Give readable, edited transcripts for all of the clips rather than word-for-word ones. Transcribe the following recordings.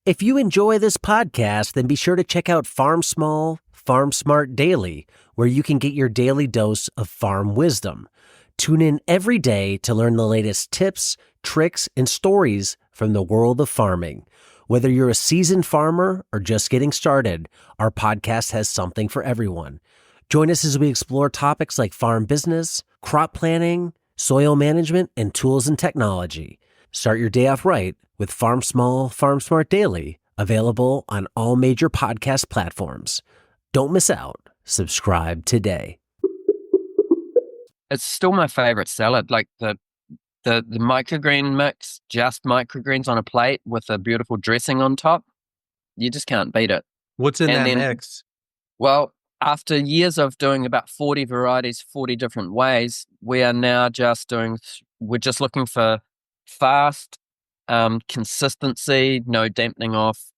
If you enjoy this podcast, then be sure to check out Farm Small, Farm Smart Daily, where you can get your daily dose of farm wisdom. Tune in every day to learn the latest tips, tricks, and stories from the world of farming. Whether you're a seasoned farmer or just getting started, our podcast has something for everyone. Join us as we explore topics like farm business, crop planning, soil management, and tools and technology. Start your day off right with Farm Small, Farm Smart Daily, available on all major podcast platforms. Don't miss out. Subscribe today. It's still my favorite salad, like the microgreen mix, just microgreens on a plate with a beautiful dressing on top. You just can't beat it. What's in that mix? Well, after years of doing about 40 varieties, 40 different ways, we are now we're just looking for fast, consistency, no dampening off,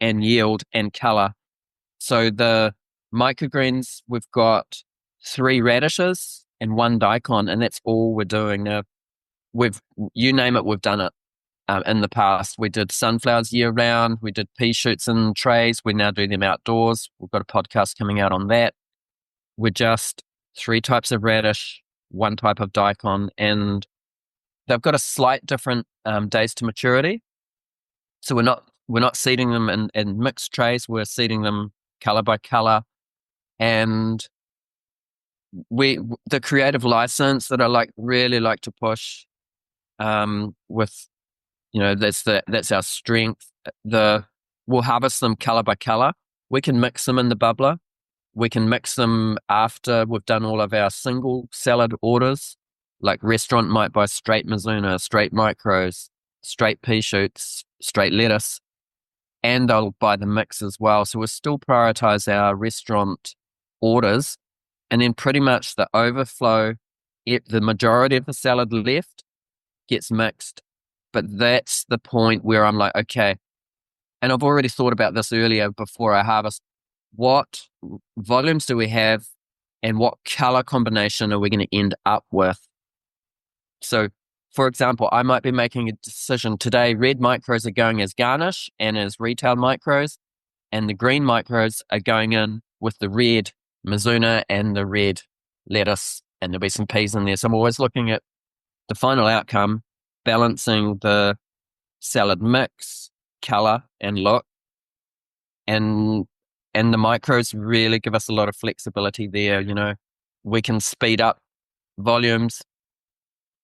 and yield and color. So the microgreens, we've got 3 radishes and 1 daikon, and that's all we're doing now. You name it, we've done it. In the past, we did sunflowers year round. We did pea shoots in trays. We now do them outdoors. We've got a podcast coming out on that. We're just 3 types of radish, 1 type of daikon, and they've got a slight different days to maturity. So we're not seeding them in mixed trays. We're seeding them color by color, and the creative license that I really like to push with. That's our strength. We'll harvest them color by color. We can mix them in the bubbler. We can mix them after we've done all of our single salad orders. Like restaurant might buy straight Mizuna, straight micros, straight pea shoots, straight lettuce, and they'll buy the mix as well. So we'll still prioritize our restaurant orders, and then pretty much the overflow, the majority of the salad left gets mixed. But that's the point where I'm like, okay, and I've already thought about this earlier before I harvest. What volumes do we have and what color combination are we going to end up with? So, for example, I might be making a decision today. Red micros are going as garnish and as retail micros, and the green micros are going in with the red Mizuna and the red lettuce, and there'll be some peas in there. So I'm always looking at the final outcome, balancing the salad mix, color, and look. And the micros really give us a lot of flexibility there. We can speed up volumes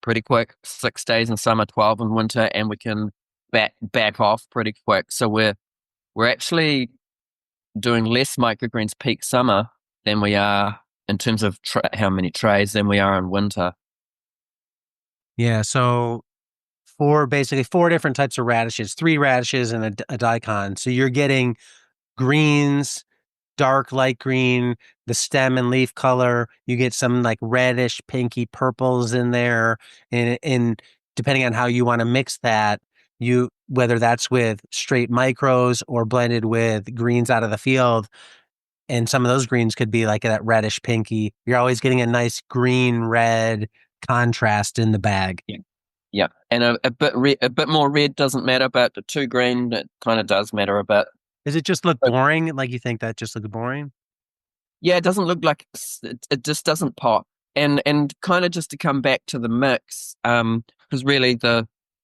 pretty quick, 6 days in summer, 12 in winter, and we can back off pretty quick. So we're actually doing less microgreens peak summer than we are in terms of how many trays than we are in winter. Yeah, so basically 4 different types of radishes, 3 radishes and a daikon. So you're getting greens, dark light green, the stem and leaf color. You get some like reddish, pinky purples in there. And depending on how you want to mix that, whether that's with straight micros or blended with greens out of the field, and some of those greens could be like that reddish pinky. You're always getting a nice green red contrast in the bag. Yeah, and a bit more red doesn't matter, but the 2 green, it kind of does matter a bit. Does it just look boring? Like you think that just looks boring? Yeah, it doesn't look like it just doesn't pop. And kind of just to come back to the mix, because really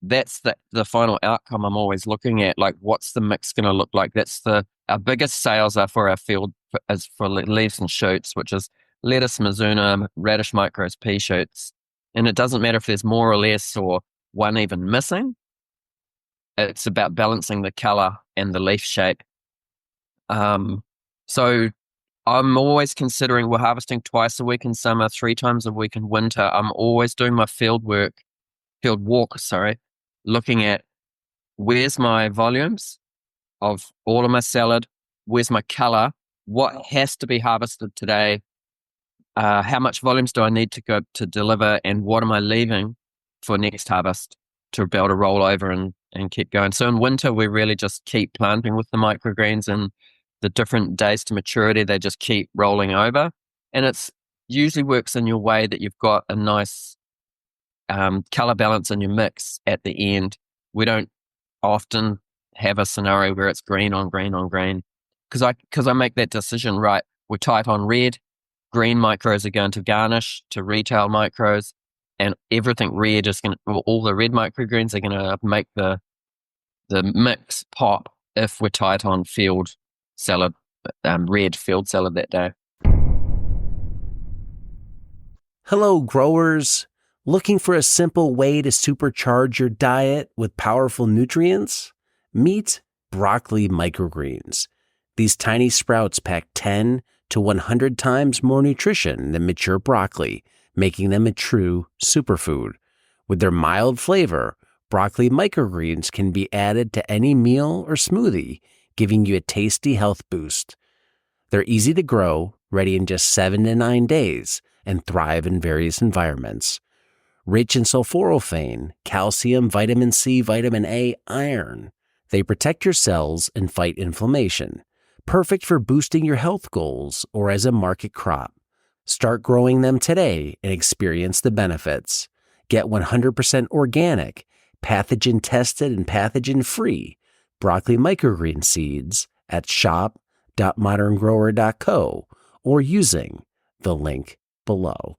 that's the final outcome I'm always looking at. Like, what's the mix going to look like? That's our biggest sales are for our field as for leaves and shoots, which is lettuce, Mizuna, radish micros, pea shoots. And it doesn't matter if there's more or less or one even missing. It's about balancing the color and the leaf shape. So I'm always considering we're harvesting twice a week in summer, 3 times a week in winter. I'm always doing my field walk, looking at where's my volumes of all of my salad, where's my color, what has to be harvested today, how much volumes do I need to go to deliver, and what am I leaving for next harvest to be able to roll over and keep going. So in winter, we really just keep planting with the microgreens, and the different days to maturity, they just keep rolling over. And it's usually works in your way that you've got a nice color balance in your mix at the end. We don't often have a scenario where it's green on green on green. Because I make that decision, right? We're tight on red. Green micros are going to garnish to retail micros, and everything red is going to, all the red microgreens are going to make the mix pop if we're tight on field salad, red field salad that day. Hello, growers. Looking for a simple way to supercharge your diet with powerful nutrients? Meet broccoli microgreens. These tiny sprouts pack 10 to 100 times more nutrition than mature broccoli, making them a true superfood. With their mild flavor, broccoli microgreens can be added to any meal or smoothie, giving you a tasty health boost. They're easy to grow, ready in just 7 to 9 days, and thrive in various environments. Rich in sulforaphane, calcium, vitamin C, vitamin A, iron. They protect your cells and fight inflammation. Perfect for boosting your health goals or as a market crop. Start growing them today and experience the benefits. Get 100% organic, pathogen-tested and pathogen-free broccoli microgreen seeds at shop.moderngrower.co or using the link below.